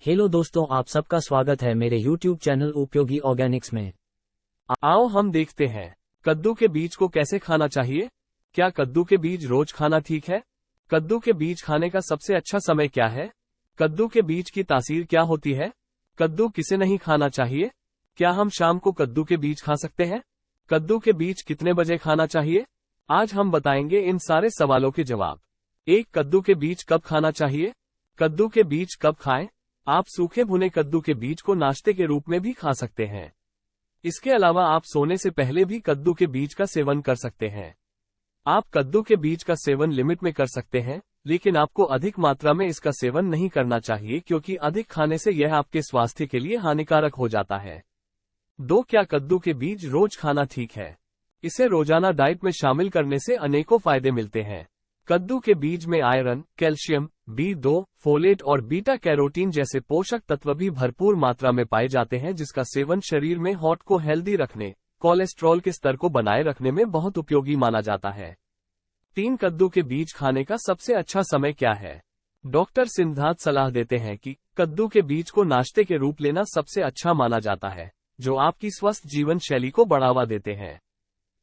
Hello दोस्तों, आप सबका स्वागत है मेरे YouTube चैनल उपयोगी ऑर्गेनिक्स में। आओ हम देखते हैं कद्दू के बीज को कैसे खाना चाहिए। क्या कद्दू के बीज रोज खाना ठीक है? कद्दू के बीज खाने का सबसे अच्छा समय क्या है? कद्दू के बीज की तासीर क्या होती है? कद्दू किसे नहीं खाना चाहिए? क्या हम शाम को कद्दू के बीज खा सकते हैं? कद्दू के बीज कितने बजे खाना चाहिए? आज हम बताएंगे इन सारे सवालों के जवाब। एक, कद्दू के बीज कब खाना चाहिए? कद्दू के बीज कब खाएं? आप सूखे भुने कद्दू के बीज को नाश्ते के रूप में भी खा सकते हैं। इसके अलावा आप सोने से पहले भी कद्दू के बीज का सेवन कर सकते हैं। आप कद्दू के बीज का सेवन लिमिट में कर सकते हैं, लेकिन आपको अधिक मात्रा में इसका सेवन नहीं करना चाहिए क्योंकि अधिक खाने से यह आपके स्वास्थ्य के लिए हानिकारक हो जाता है। 2, क्या कद्दू के बीज रोज खाना ठीक है? इसे रोजाना डाइट में शामिल करने से अनेकों फायदे मिलते हैं। कद्दू के बीज में आयरन, कैल्शियम, B2, फोलेट और बीटा कैरोटीन जैसे पोषक तत्व भी भरपूर मात्रा में पाए जाते हैं, जिसका सेवन शरीर में हार्ट को हेल्दी रखने, कोलेस्ट्रॉल के स्तर को बनाए रखने में बहुत उपयोगी माना जाता है। 3, कद्दू के बीज खाने का सबसे अच्छा समय क्या है? डॉक्टर सिद्धार्थ सलाह देते हैं कि कद्दू के बीज को नाश्ते के रूप लेना सबसे अच्छा माना जाता है, जो आपकी स्वस्थ जीवन शैली को बढ़ावा देते हैं।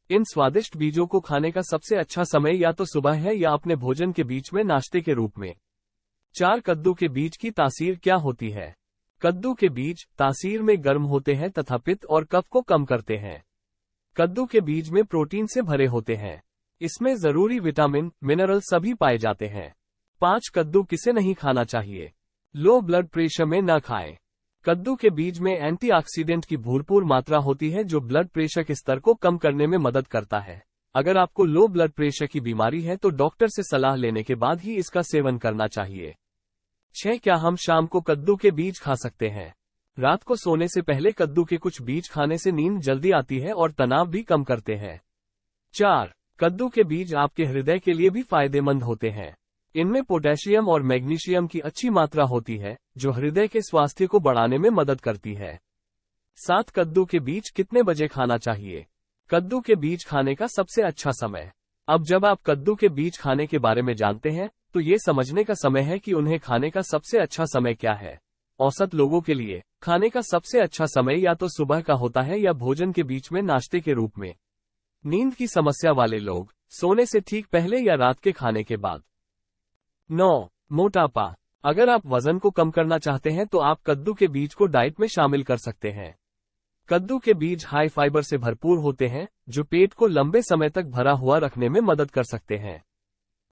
इन स्वादिष्ट बीजों को खाने का सबसे अच्छा समय या तो सुबह है या अपने भोजन के बीच में नाश्ते के रूप में। 4, कद्दू के बीज की तासीर क्या होती है? कद्दू के बीज तासीर में गर्म होते हैं तथा पित्त और कफ को कम करते हैं। कद्दू के बीज में प्रोटीन से भरे होते हैं। इसमें जरूरी विटामिन, मिनरल सभी पाए जाते हैं। 5, कद्दू किसे नहीं खाना चाहिए? लो ब्लड प्रेशर में न खाएं। कद्दू के बीज में एंटीऑक्सीडेंट की भरपूर मात्रा होती है, जो ब्लड प्रेशर के स्तर को कम करने में मदद करता है। अगर आपको लो ब्लड प्रेशर की बीमारी है तो डॉक्टर से सलाह लेने के बाद ही इसका सेवन करना चाहिए। 6, क्या हम शाम को कद्दू के बीज खा सकते हैं? रात को सोने से पहले कद्दू के कुछ बीज खाने से नींद जल्दी आती है और तनाव भी कम करते हैं। 4, कद्दू के बीज आपके हृदय के लिए भी फायदेमंद होते हैं। इनमें पोटेशियम और मैग्नीशियम की अच्छी मात्रा होती है, जो हृदय के स्वास्थ्य को बढ़ाने में मदद करती है। 7, कद्दू के बीज कितने बजे खाना चाहिए? कद्दू के बीज खाने का सबसे अच्छा समय। अब जब आप कद्दू के बीज खाने के बारे में जानते हैं, तो ये समझने का समय है कि उन्हें खाने का सबसे अच्छा समय क्या है। औसत लोगों के लिए खाने का सबसे अच्छा समय या तो सुबह का होता है या भोजन के बीच में नाश्ते के रूप में। नींद की समस्या वाले लोग सोने से ठीक पहले या रात के खाने के बाद। 9, मोटापा। अगर आप वजन को कम करना चाहते हैं तो आप कद्दू के बीज को डाइट में शामिल कर सकते हैं। कद्दू के बीज हाई फाइबर से भरपूर होते हैं, जो पेट को लंबे समय तक भरा हुआ रखने में मदद कर सकते हैं।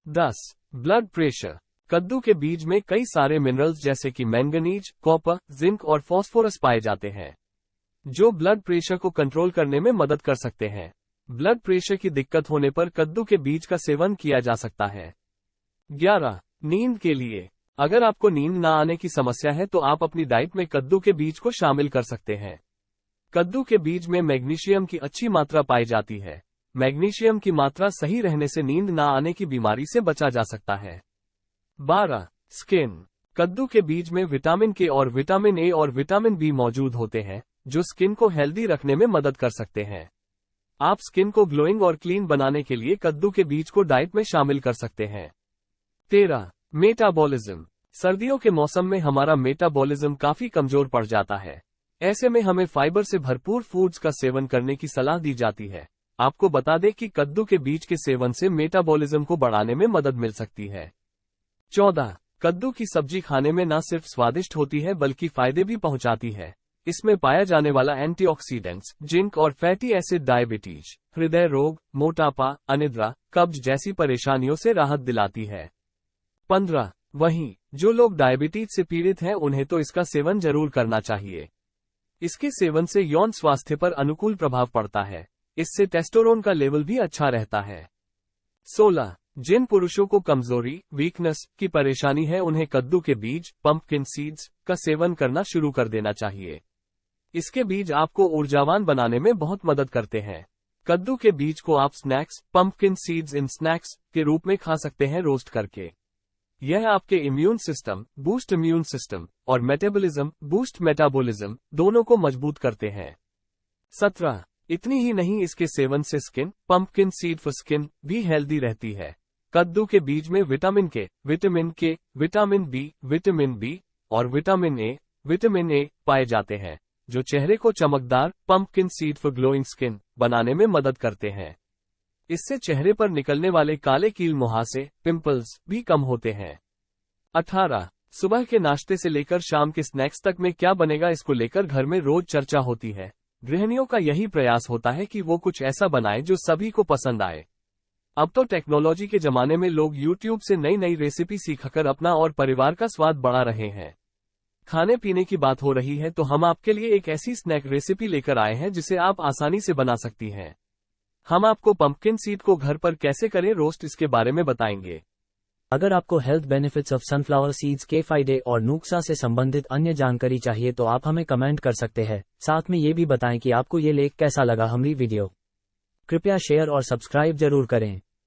10, ब्लड प्रेशर। कद्दू के बीज में कई सारे मिनरल्स जैसे कि मैंगनीज, कॉपर, जिंक और फास्फोरस पाए जाते हैं, जो ब्लड प्रेशर को कंट्रोल करने में मदद कर सकते हैं। ब्लड प्रेशर की दिक्कत होने पर कद्दू के बीज का सेवन किया जा सकता है। 11, नींद के लिए। अगर आपको नींद ना आने की समस्या है तो आप अपनी डाइट में कद्दू के बीज को शामिल कर सकते हैं। कद्दू के बीज में मैग्नीशियम की अच्छी मात्रा पाई जाती है। मैग्नीशियम की मात्रा सही रहने से नींद ना आने की बीमारी से बचा जा सकता है। 12, स्किन। कद्दू के बीज में विटामिन के और विटामिन ए और विटामिन बी मौजूद होते हैं, जो स्किन को हेल्दी रखने में मदद कर सकते हैं। आप स्किन को ग्लोइंग और क्लीन बनाने के लिए कद्दू के बीज को डाइट में शामिल कर सकते हैं। 13, मेटाबॉलिज्म। सर्दियों के मौसम में हमारा मेटाबॉलिज्म काफी कमजोर पड़ जाता है। ऐसे में हमें फाइबर से भरपूर फूड्स का सेवन करने की सलाह दी जाती है। आपको बता दें कि कद्दू के बीज के सेवन से मेटाबॉलिज्म को बढ़ाने में मदद मिल सकती है। 14, कद्दू की सब्जी खाने में न सिर्फ स्वादिष्ट होती है बल्कि फायदे भी पहुंचाती है। इसमें पाया जाने वाला एंटीऑक्सीडेंट्स, जिंक और फैटी एसिड डायबिटीज, हृदय रोग, मोटापा, अनिद्रा, कब्ज जैसी परेशानियों से राहत दिलाती है। 15, वहीं जो लोग डायबिटीज से पीड़ित हैं उन्हें तो इसका सेवन जरूर करना चाहिए। इसके सेवन से यौन स्वास्थ्य पर अनुकूल प्रभाव पड़ता है। इससे टेस्टोस्टेरोन का लेवल भी अच्छा रहता है। 16, जिन पुरुषों को कमजोरी, वीकनेस की परेशानी है उन्हें कद्दू के बीज, पंपकिन सीड्स का सेवन करना शुरू कर देना चाहिए। इसके बीज आपको ऊर्जावान बनाने में बहुत मदद करते हैं। कद्दू के बीज को आप स्नैक्स, पंपकिन सीड्स इन स्नैक्स के रूप में खा सकते हैं, रोस्ट करके। यह आपके इम्यून सिस्टम और मेटाबॉलिज्म, बूस्ट मेटाबॉलिज्म दोनों को मजबूत करते हैं। 17, इतनी ही नहीं, इसके सेवन से skin, pumpkin seed for skin भी हेल्दी रहती है। कद्दू के बीज में विटामिन के, विटामिन बी और विटामिन ए पाए जाते हैं, जो चेहरे को चमकदार pumpkin seed for glowing skin बनाने में मदद करते हैं। इससे चेहरे पर निकलने वाले काले कील मुहासे पिंपल्स भी कम होते हैं। 18. सुबह के नाश्ते से लेकर शाम के स्नैक्स तक में क्या बनेगा, इसको लेकर घर में रोज चर्चा होती है। गृहिणियों का यही प्रयास होता है कि वो कुछ ऐसा बनाए जो सभी को पसंद आए। अब तो टेक्नोलॉजी के जमाने में लोग YouTube से नई नई रेसिपी सीखकर अपना और परिवार का स्वाद बढ़ा रहे हैं। खाने पीने की बात हो रही है तो हम आपके लिए एक ऐसी स्नैक रेसिपी लेकर आए हैं जिसे आप आसानी से बना सकती हैं। हम आपको पंपकिन सीड को घर पर कैसे करें रोस्ट, इसके बारे में बताएंगे। अगर आपको health benefits of sunflower seeds के फायदे और नुकसान से संबंधित अन्य जानकारी चाहिए तो आप हमें कमेंट कर सकते हैं। साथ में ये भी बताएं कि आपको ये लेख कैसा लगा हमारी वीडियो। कृपया शेयर और सब्सक्राइब जरूर करें।